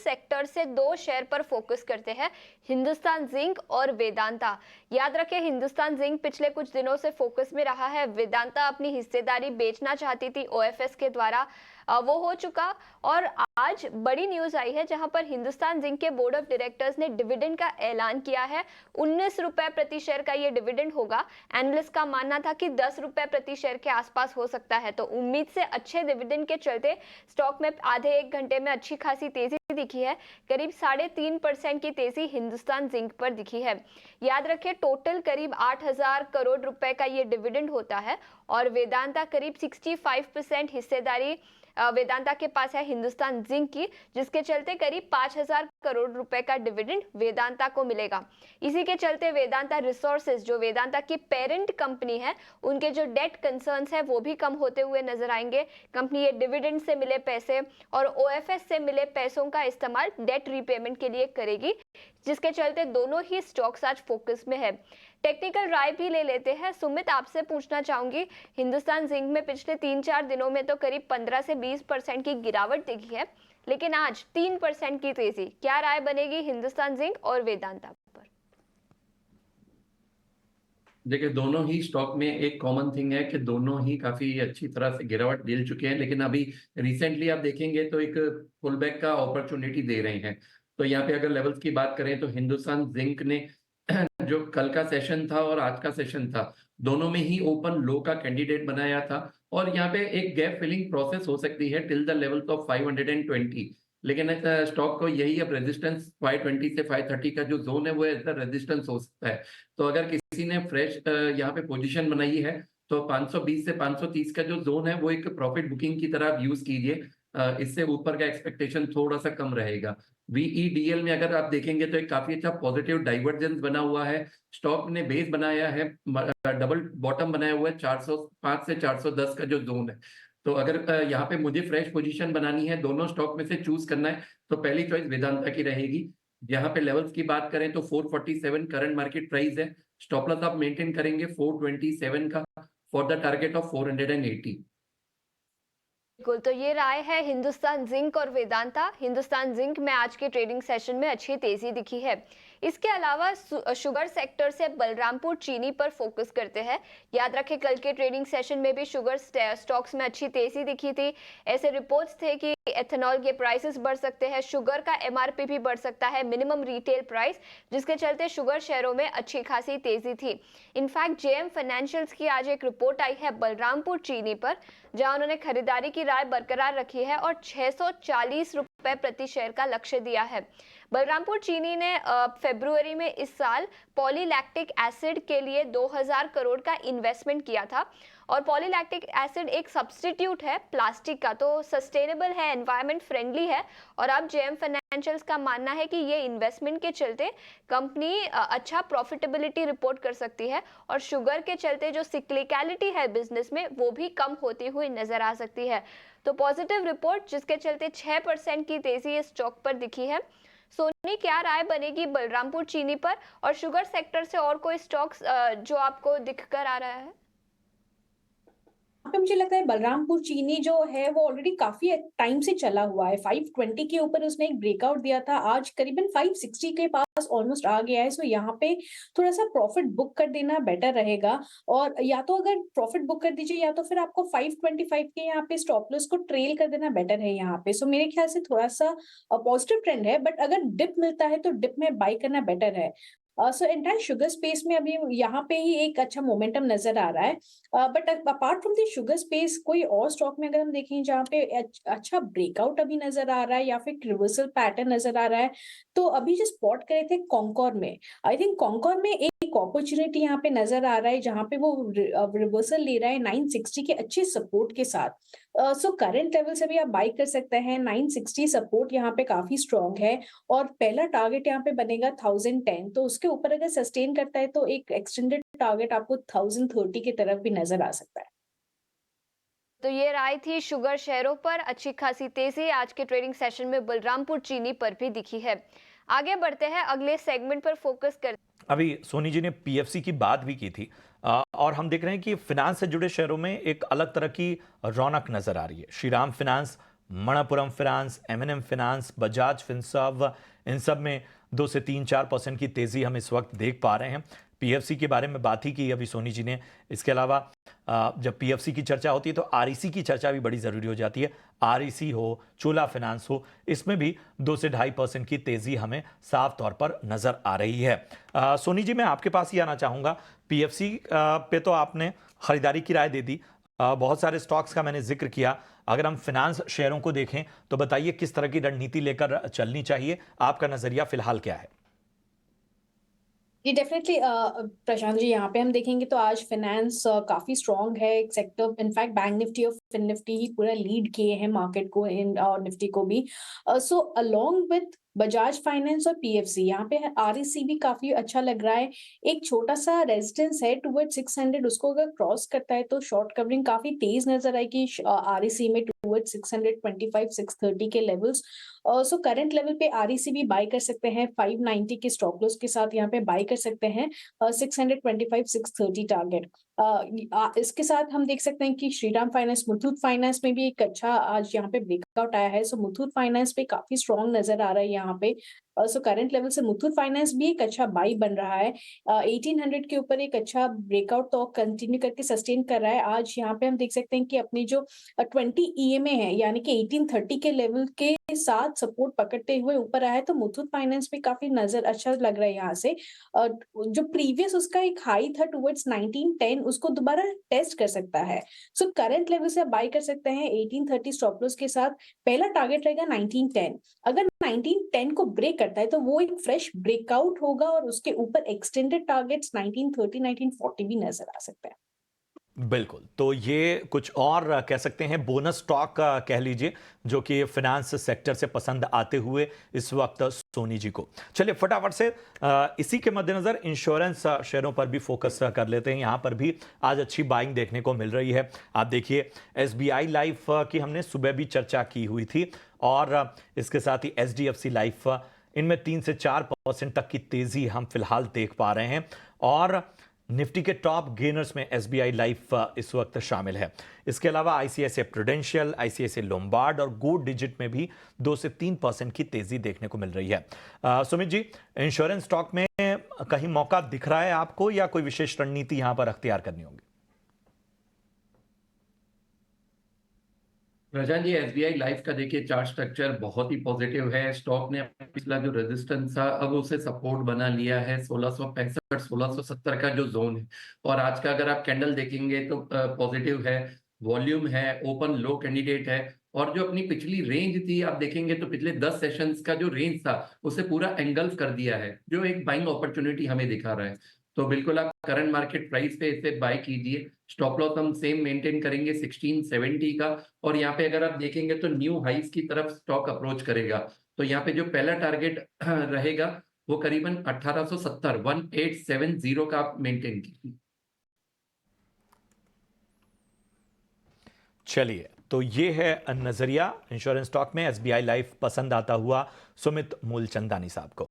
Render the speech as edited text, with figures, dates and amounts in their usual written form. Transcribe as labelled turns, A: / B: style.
A: Sector से दो share पर फोकस करते हैं, हिंदुस्तान जिंक और वेदांता। याद रखें, हिंदुस्तान जिंक पिछले कुछ दिनों से फोकस में रहा है। वेदांता अपनी हिस्सेदारी बेचना चाहती थी ओएफएस के द्वारा, वो हो चुका। और आज बड़ी न्यूज आई है जहां पर हिंदुस्तान जिंक के बोर्ड ऑफ डायरेक्टर्स ने डिविडेंड का ऐलान किया है। 19 रुपए प्रति शेयर का ये डिविडेंड होगा। एनालिस्ट का मानना था कि 10 रुपए प्रति शेयर के आसपास हो सकता है। तो उम्मीद से अच्छे डिविडेंड के चलते स्टॉक में आधे एक घंटे में अच्छी खासी तेजी दिखी है। करीब 3.5% की तेजी हिंदुस्तान जिंक पर दिखी है। याद रखें, टोटल करीब 8,000 करोड़ रुपए का ये डिविडेंड होता है और वेदांता करीब 65% हिस्सेदारी वेदांता के पास है हिंदुस्तान जिंक की, जिसके चलते करीब 5,000 करोड़ रुपए का डिविडेंड वेदांता को मिलेगा। इसी के चलते वेदांता रिसोर्सेज, जो वेदांता की पेरेंट कंपनी है, उनके जो डेट कंसर्न्स है वो भी कम होते हुए नजर आएंगे। कंपनी ये डिविडेंड से मिले पैसे और ओएफएस से मिले पैसों का इस्तेमाल डेट रीपेमेंट के लिए करेगी, जिसके चलते दोनों ही स्टॉक्स आज फोकस में है। टेक्निकल राय भी ले लेते हैं। सुमित, आपसे पूछना चाहूंगी, हिंदुस्तान जिंक में पिछले 3-4 दिनों में तो करीब 15 से 20% की गिरावट दिखी है, लेकिन आज 3% की तेजी। क्या राय बनेगी हिंदुस्तान जिंक और वेदांता पर?
B: देखिए, दोनों ही स्टॉक में एक कॉमन थिंग है कि दोनों ही काफी अच्छी तरह से गिरावट झेल चुके हैं, लेकिन अभी रिसेंटली आप देखेंगे तो एक पुल बैक का अपॉर्चुनिटी दे रहे हैं। तो यहाँ पे अगर लेवल्स की बात करें तो हिंदुस्तान जिंक ने जो कल का सेशन था और आज का सेशन था, दोनों में ही ओपन लो का कैंडिडेट बनाया था और यहाँ पे एक गैप फिलिंग प्रोसेस हो सकती है टिल द लेवल्स ऑफ 520, लेकिन स्टॉक को यही अब रेजिस्टेंस 520 से 530 का जो जोन है वो एज द रेजिस्टेंस हो सकता है। तो अगर किसी ने फ्रेश यहाँ पे पोजीशन बनाई है तो 520 से 530 का जो जोन है वो एक प्रॉफिट बुकिंग की तरह यूज कीजिए। इससे ऊपर का एक्सपेक्टेशन थोड़ा सा कम रहेगा। वीईडीएल में अगर आप देखेंगे तो एक काफी अच्छा पॉजिटिव डाइवर्जेंस बना हुआ है। स्टॉक ने बेस बनाया है, डबल बॉटम बनाया हुआ है 405 से 410 का जो जोन है। तो अगर यहाँ पे मुझे फ्रेश पोजीशन बनानी है, दोनों स्टॉक में से चूज करना है, तो पहली चॉइस वेदांता की रहेगी। यहाँ पे लेवल्स की बात करें तो 447 करंट मार्केट प्राइस है। स्टॉप लॉस आप मेंटेन करेंगे 427 का फॉर द टारगेट ऑफ 480।
A: बिल्कुल, तो ये राय है हिंदुस्तान जिंक और वेदांता। हिंदुस्तान जिंक में आज के ट्रेडिंग सेशन में अच्छी तेजी दिखी है। इसके अलावा शुगर सेक्टर से बलरामपुर चीनी पर फोकस करते हैं। याद रखें, कल के ट्रेडिंग सेशन में भी शुगर स्टॉक्स में अच्छी तेजी दिखी थी। ऐसे रिपोर्ट्स थे कि एथेनॉल के प्राइसेस बढ़ सकते हैं, शुगर का एमआरपी भी बढ़ सकता है, मिनिमम रिटेल प्राइस, जिसके चलते शुगर शेयरों में अच्छी खासी तेजी थी। इनफैक्ट जेएम फाइनेंशियल्स की आज एक रिपोर्ट आई है बलरामपुर चीनी पर, जहां उन्होंने खरीदारी की राय बरकरार रखी है और 640 रुपए प्रति शेयर का लक्ष्य दिया है। बलरामपुर चीनी ने फरवरी में इस साल पॉलीलैक्टिक एसिड के लिए 2000 करोड़ का इन्वेस्टमेंट किया था और पॉलीलैक्टिक एसिड एक सब्स्टिट्यूट है प्लास्टिक का, तो सस्टेनेबल है, एनवायरमेंट फ्रेंडली है। और अब जेएम फाइनेंशियल्स का मानना है कि ये इन्वेस्टमेंट के चलते कंपनी अच्छा प्रॉफिटेबिलिटी रिपोर्ट कर सकती है और शुगर के चलते जो सिक्लिकलिटी है बिजनेस में वो भी कम होती हुई नजर आ सकती है। तो पॉजिटिव रिपोर्ट, जिसके चलते 6% की तेजी इस स्टॉक पर दिखी है। सोनी, क्या राय बनेगी बलरामपुर चीनी पर और शुगर सेक्टर से और कोई स्टॉक्स जो आपको दिख कर आ रहा है?
C: पे मुझे लगता है बलरामपुर चीनी जो है वो ऑलरेडी काफी टाइम से चला हुआ है। 520 के ऊपर उसने एक ब्रेकआउट दिया था, आज करीबन 560 के पास ऑलमोस्ट आ गया है। सो यहाँ पे थोड़ा सा प्रॉफिट बुक कर देना बेटर रहेगा। और या तो अगर प्रॉफिट बुक कर दीजिए या तो फिर आपको 525 के यहाँ पे स्टॉप लॉस को ट्रेल कर देना बेटर है यहाँ पे। सो मेरे ख्याल से थोड़ा सा पॉजिटिव ट्रेंड है, बट अगर डिप मिलता है तो डिप में बाई करना बेटर है। सो एंटायर शुगर स्पेस में अभी यहाँ पे ही एक अच्छा मोमेंटम नजर आ रहा है। But apart from the sugar space कोई और स्टॉक में अगर हम देखें जहाँ पे अच्छा ब्रेकआउट अभी नजर आ रहा है या फिर रिवर्सल पैटर्न नजर आ रहा है, तो अभी जो स्पॉट करे थे कॉन्कोर में, आई थिंक कॉन्कोर में एक अपॉर्चुनिटी यहाँ पे नजर आ रहा है जहाँ पे वो रिवर्सल ले रहा है 960 के अच्छे सपोर्ट के साथ। सो करंट लेवल से भी आप बाई कर सकते हैं। 960 सपोर्ट यहाँ पे काफी स्ट्रॉन्ग है और पहला टारगेट यहाँ पे बनेगा 1010। तो उसके ऊपर अगर सस्टेन करता है तो एक एक्सटेंडेड टारगेट आपको 1030 की तरफ भी नजर आ सकता है।
A: तो ये राय थी शुगर शेयरों पर। अच्छी खासी तेजी आज के ट्रेडिंग सेशन में बलरामपुर चीनी पर भी दिखी है। आगे बढ़ते हैं, अगले सेगमेंट पर फोकस करते हैं।
D: अभी सोनी जी ने पीएफसी की बात भी की थी और हम देख रहे हैं कि फिनांस से जुड़े शेयरों में एक अलग तरह की रौनक नजर आ रही है। श्रीराम फिनांस मणप्पुरम फाइनेंस, एम&एम फाइनेंस, बजाज फिनसर्व, इन सब में 2 से 3-4% की तेजी हम इस वक्त देख पा रहे हैं। पीएफसी के बारे में बात ही की अभी सोनी जी ने। इसके अलावा जब पीएफसी की चर्चा होती है तो आरईसी की चर्चा भी बड़ी जरूरी हो जाती है। आरईसी हो, चोला फाइनेंस हो, इसमें भी 2 से 2.5% की तेजी हमें साफ तौर पर नजर आ रही है। सोनी जी, मैं आपके पास ही आना चाहूंगा। पीएफसी पे तो आपने खरीदारी की राय दे दी, बहुत सारे स्टॉक्स का मैंने जिक्र किया। अगर हम फाइनेंस शेयरों को देखें तो बताइए किस तरह की रणनीति लेकर चलनी चाहिए, आपका नजरिया फिलहाल क्या है?
C: जी डेफिनेटली प्रशांत जी, यहाँ पे हम देखेंगे तो आज फाइनेंस काफी स्ट्रांग है एक सेक्टर। इनफैक्ट बैंक निफ्टी और फिन निफ्टी ही पूरा लीड किए हैं मार्केट को इन और निफ्टी को भी। So along with Bajaj finance और पीएफसी, यहाँ पे आरईसी भी काफी अच्छा लग रहा है। एक छोटा सा रेजिस्टेंस है टुवर्ड 600, उसको अगर क्रॉस करता है तो शॉर्ट कवरिंग काफी तेज नजर आएगी आरईसी में टुवर्ड 625 630 के लेवल्स। सो करंट लेवल पे आरईसी भी बाय कर सकते हैं, 590 के स्टॉप लॉस के साथ यहाँ पे बाय कर सकते हैं 625 630 टारगेट। इसके साथ हम देख सकते हैं कि श्रीराम फाइनेंस, मुथूट फाइनेंस में भी एक अच्छा आज यहाँ पे ब्रेकआउट आया है। सो मुथूट फाइनेंस पे काफी स्ट्रॉन्ग नजर आ रहा है यहाँ पे। सो करंट लेवल से मुथूट फाइनेंस भी एक अच्छा बाई बन रहा है। 1800 के ऊपर एक अच्छा ब्रेकआउट तो कंटिन्यू करके सस्टेन कर रहा है। आज यहाँ पे हम देख सकते हैं कि अपनी जो 20 ईएमए है यानी कि 1830 के लेवल के साथ सपोर्ट पकड़ते हुए ऊपर आया है, तो मुथूट फाइनेंस पे काफी नजर अच्छा लग रहा है यहाँ से। जो प्रीवियस उसका एक हाई था टुवर्ड्स 1910, उसको दोबारा टेस्ट कर सकता है। सो करंट लेवल से आप बाय कर सकते हैं 1830 स्टॉप लॉस के साथ। पहला टारगेट रहेगा 1910। अगर 1910 को ब्रेक करता है तो वो एक फ्रेश ब्रेकआउट होगा और उसके ऊपर एक्सटेंडेड टारगेट्स 1930 1940 भी नजर आ सकते हैं।
D: बिल्कुल, तो ये कुछ और कह सकते हैं बोनस स्टॉक कह लीजिए, जो कि फाइनेंस सेक्टर से पसंद आते हुए इस वक्त सोनी जी को। चलिए फटाफट से इसी के मद्देनजर इंश्योरेंस शेयरों पर भी फोकस कर लेते हैं। यहाँ पर भी आज अच्छी बाइंग देखने को मिल रही है। आप देखिए एसबीआई लाइफ की हमने सुबह भी चर्चा की हुई थी, और इसके साथ ही एचडीएफसी लाइफ, इनमें 3 से 4% तक की तेजी हम फिलहाल देख पा रहे हैं। और निफ्टी के टॉप गेनर्स में एसबीआई लाइफ इस वक्त शामिल है। इसके अलावा आईसीआईसीआई प्रूडेंशियल, आईसीआईसीआई लोम्बार्ड और गो डिजिट में भी 2 से 3% की तेजी देखने को मिल रही है। सुमित जी, इंश्योरेंस स्टॉक में कहीं मौका दिख रहा है आपको, या कोई विशेष रणनीति यहां पर अख्तियार करनी होगी?
B: रजन जी, एसबीआई लाइफ का देखिए चार्ट स्ट्रक्चर बहुत ही पॉजिटिव है। स्टॉक ने पिछला जो रेजिस्टेंस था अब उसे सपोर्ट बना लिया है 1665 1670 का जो जोन है। और आज का अगर आप कैंडल देखेंगे तो पॉजिटिव है, वॉल्यूम है, ओपन लो कैंडिडेट है। और जो अपनी पिछली रेंज थी आप देखेंगे तो पिछले 10 सेशंस का जो रेंज था उसे पूरा एंगल्फ कर दिया है, जो एक बाइंग अपॉर्चुनिटी हमें दिखा रहा है। तो बिल्कुल आप करंट मार्केट प्राइस पे इसे बाय कीजिए। स्टॉप लॉस हम सेम मेंटेन करेंगे 1670 का। और यहाँ पे अगर आप देखेंगे तो न्यू हाइस की तरफ स्टॉक अप्रोच करेगा। तो यहाँ पे जो पहला टारगेट रहेगा वो करीबन 1870 1870 का आप मेंटेन कीजिए।
D: चलिए, तो ये है नजरिया इंश्योरेंस स्टॉक में एसबीआई लाइफ पसंद आता हुआ सुमित मूलचंदानी साहब को।